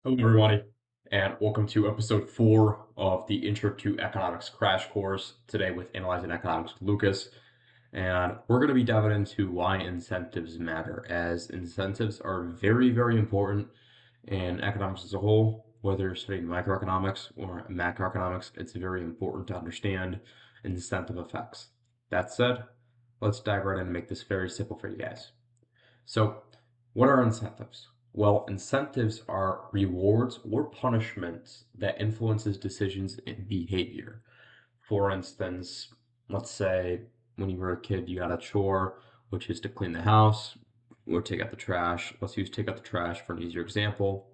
Hello, everybody, and welcome to episode 4 of the Intro to Economics crash course. Today, with Analyzing Economics with Lucas, and we're going to be diving into why incentives matter, as incentives are very, very important in economics as a whole. Whether you're studying microeconomics or macroeconomics, it's very important to understand incentive effects. That said, let's dive right in and make this very simple for you guys. So, what are incentives? Well, incentives are rewards or punishments that influences decisions and behavior. For instance, let's say when you were a kid, you got a chore, which is to clean the house or take out the trash. Let's use take out the trash for an easier example.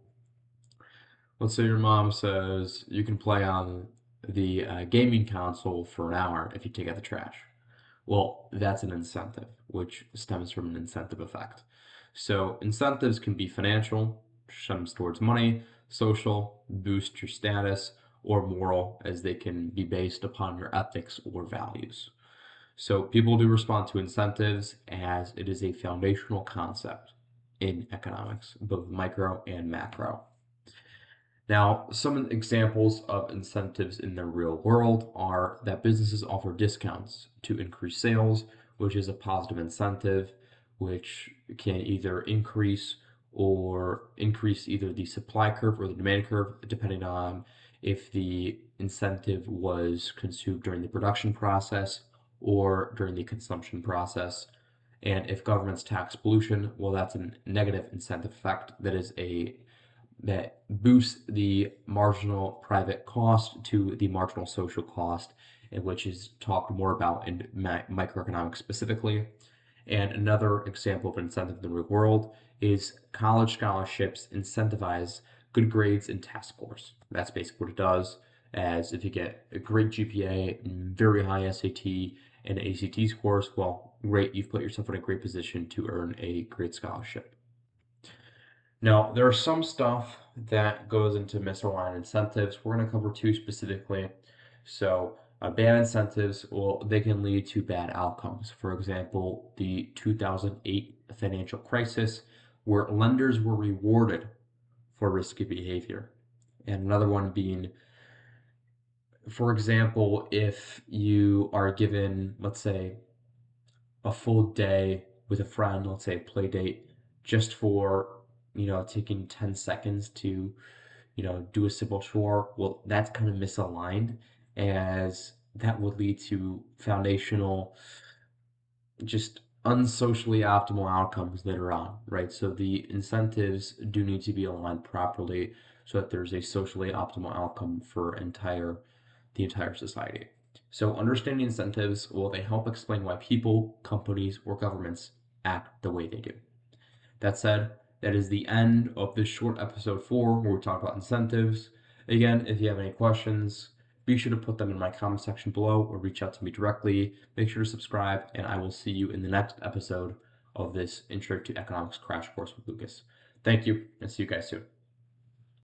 Let's say your mom says you can play on the gaming console for an hour if you take out the trash. Well, that's an incentive, which stems from an incentive effect. So incentives can be financial, stems towards money, social, boost your status, or moral, as they can be based upon your ethics or values. So people do respond to incentives as it is a foundational concept in economics, both micro and macro. Now, some examples of incentives in the real world are that businesses offer discounts to increase sales, which is a positive incentive, which can either increase either the supply curve or the demand curve, depending on if the incentive was consumed during the production process or during the consumption process. And if governments tax pollution, well, that's a negative incentive effect that boosts the marginal private cost to the marginal social cost, and which is talked more about in microeconomics specifically. And another example of incentive in the real world is college scholarships incentivize good grades and test scores. That's basically what it does, as if you get a great GPA, very high SAT and ACT scores, well, great, you've put yourself in a great position to earn a great scholarship. Now, there's some stuff that goes into misaligned incentives. We're going to cover two specifically. So, bad incentives, well, they can lead to bad outcomes. For example, the 2008 financial crisis, where lenders were rewarded for risky behavior. And another one being, for example, if you are given, let's say, a full day with a friend, let's say a play date, just for, taking 10 seconds to, do a simple chore, well, that's kind of misaligned, as that would lead to foundational, just unsocially optimal outcomes later on, right? So the incentives do need to be aligned properly so that there's a socially optimal outcome for the entire society. So understanding incentives, well, they help explain why people, companies, or governments act the way they do. That said, that is the end of this short episode 4 where we talk about incentives. Again, if you have any questions, be sure to put them in my comment section below or reach out to me directly. Make sure to subscribe, and I will see you in the next episode of this Intro to Economics crash course with Lucas. Thank you, and see you guys soon.